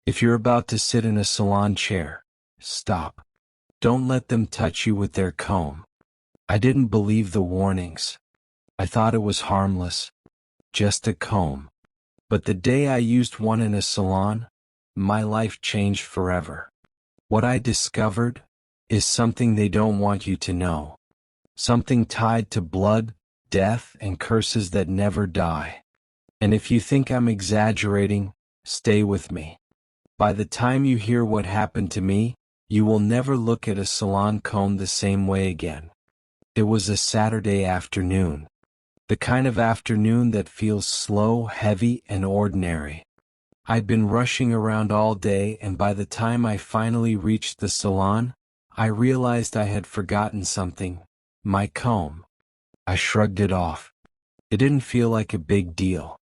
If you're about to sit in a salon chair, stop. Don't let them touch you with their comb. I didn't believe the warnings. I thought it was harmless. Just a comb. But the day I used one in a salon, my life changed forever. What I discovered is something they don't want you to know. Something tied to blood, death, and curses that never die. And if you think I'm exaggerating, stay with me. By the time you hear what happened to me, you will never look at a salon comb the same way again. It was a Saturday afternoon. The kind of afternoon that feels slow, heavy, and ordinary. I'd been rushing around all day, and by the time I finally reached the salon, I realized I had forgotten something. My comb. I shrugged it off. It didn't feel like a big deal.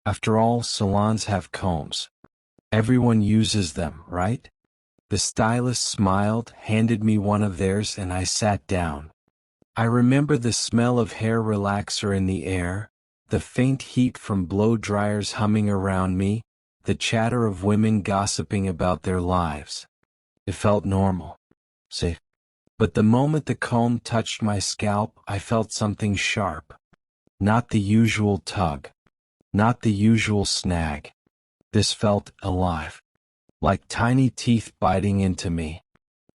After all, salons have combs. Everyone uses them, right? The stylist smiled, handed me one of theirs, and I sat down. I remember the smell of hair relaxer in the air, the faint heat from blow dryers humming around me, the chatter of women gossiping about their lives. It felt normal. Safe. But the moment the comb touched my scalp, I felt something sharp. Not the usual tug. Not the usual snag. This felt alive. Like tiny teeth biting into me.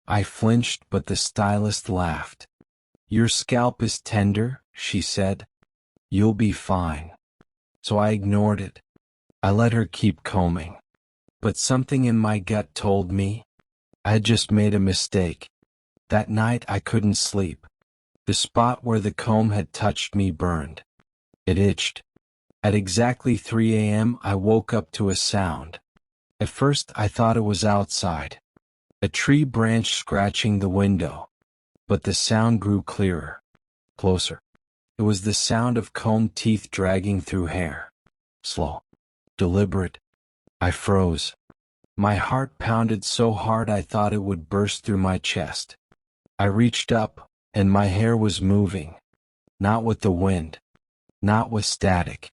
I flinched, but the stylist laughed. "Your scalp is tender," she said. "You'll be fine." So I ignored it. I let her keep combing. But something in my gut told me I had just made a mistake. That night I couldn't sleep. The spot where the comb had touched me burned. It itched. At exactly 3 a.m. I woke up to a sound. At first I thought it was outside. A tree branch scratching the window. But the sound grew clearer. Closer. It was the sound of comb teeth dragging through hair. Slow. Deliberate. I froze. My heart pounded so hard I thought it would burst through my chest. I reached up, and my hair was moving. Not with the wind. Not with static.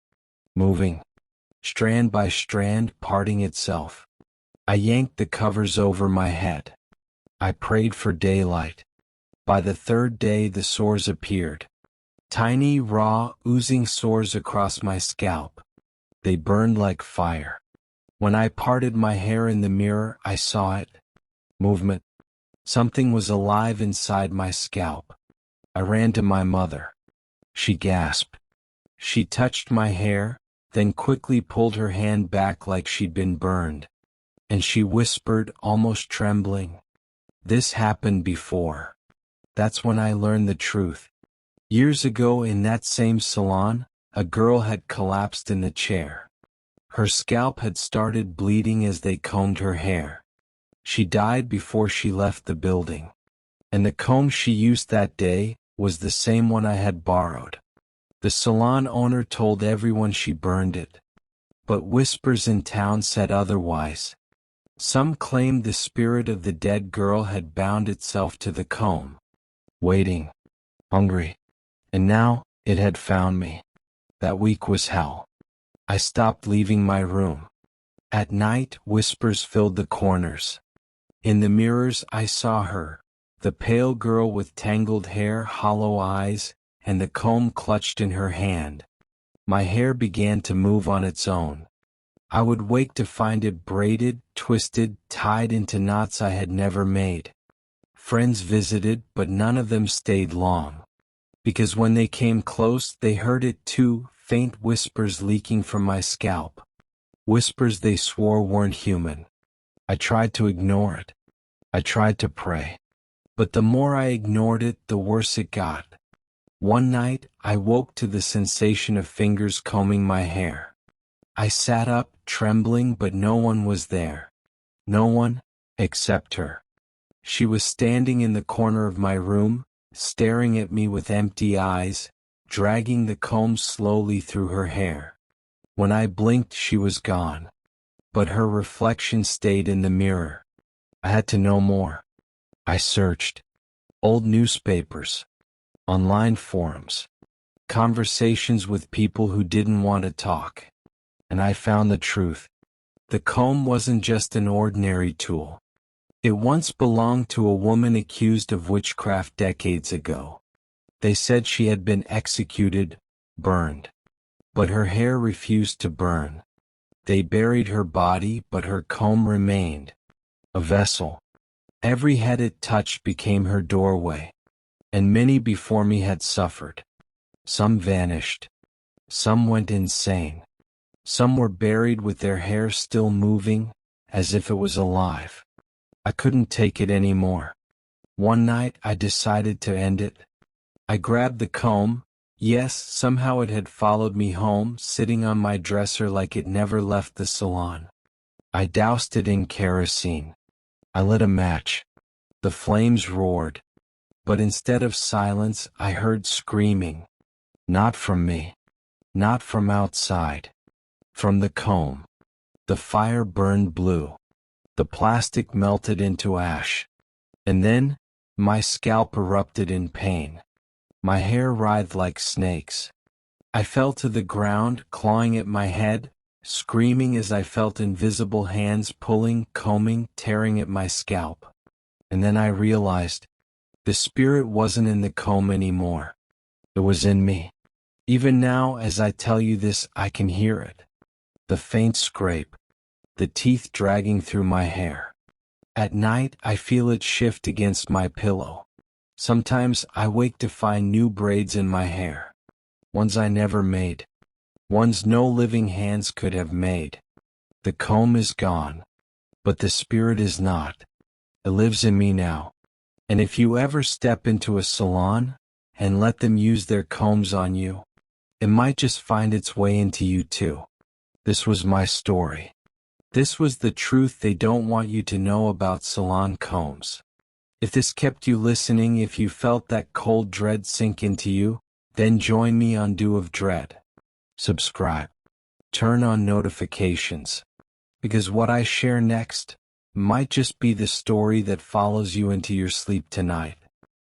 Moving. Strand by strand, parting itself. I yanked the covers over my head. I prayed for daylight. By the third day the sores appeared. Tiny, raw, oozing sores across my scalp. They burned like fire. When I parted my hair in the mirror, I saw it. Movement. Something was alive inside my scalp. I ran to my mother. She gasped. She touched my hair, then quickly pulled her hand back like she'd been burned. And she whispered, almost trembling, "This happened before." That's when I learned the truth. Years ago in that same salon, a girl had collapsed in the chair. Her scalp had started bleeding as they combed her hair. She died before she left the building. And the comb she used that day was the same one I had borrowed. The salon owner told everyone she burned it. But whispers in town said otherwise. Some claimed the spirit of the dead girl had bound itself to the comb. Waiting. Hungry. And now, it had found me. That week was hell. I stopped leaving my room. At night, whispers filled the corners. In the mirrors I saw her, the pale girl with tangled hair, hollow eyes, and the comb clutched in her hand. My hair began to move on its own. I would wake to find it braided, twisted, tied into knots I had never made. Friends visited, but none of them stayed long. Because when they came close, they heard it too, faint whispers leaking from my scalp. Whispers they swore weren't human. I tried to ignore it. I tried to pray. But the more I ignored it, the worse it got. One night, I woke to the sensation of fingers combing my hair. I sat up, trembling, but no one was there. No one, except her. She was standing in the corner of my room, staring at me with empty eyes, dragging the comb slowly through her hair. When I blinked, she was gone. But her reflection stayed in the mirror. I had to know more. I searched. Old newspapers. Online forums. Conversations with people who didn't want to talk. And I found the truth. The comb wasn't just an ordinary tool. It once belonged to a woman accused of witchcraft decades ago. They said she had been executed, burned. But her hair refused to burn. They buried her body, but her comb remained. A vessel. Every head it touched became her doorway. And many before me had suffered. Some vanished. Some went insane. Some were buried with their hair still moving, as if it was alive. I couldn't take it anymore. One night I decided to end it. I grabbed the comb. Yes, somehow it had followed me home, sitting on my dresser like it never left the salon. I doused it in kerosene. I lit a match. The flames roared. But instead of silence, I heard screaming. Not from me. Not from outside. From the comb. The fire burned blue. The plastic melted into ash. And then, my scalp erupted in pain. My hair writhed like snakes. I fell to the ground, clawing at my head, screaming as I felt invisible hands pulling, combing, tearing at my scalp. And then I realized, the spirit wasn't in the comb anymore. It was in me. Even now, as I tell you this, I can hear it. The faint scrape. The teeth dragging through my hair. At night, I feel it shift against my pillow. Sometimes I wake to find new braids in my hair. Ones I never made. Ones no living hands could have made. The comb is gone. But the spirit is not. It lives in me now. And if you ever step into a salon, and let them use their combs on you, it might just find its way into you too. This was my story. This was the truth they don't want you to know about salon combs. If this kept you listening, if you felt that cold dread sink into you, then join me on Dew of Dread. Subscribe. Turn on notifications. Because what I share next might just be the story that follows you into your sleep tonight.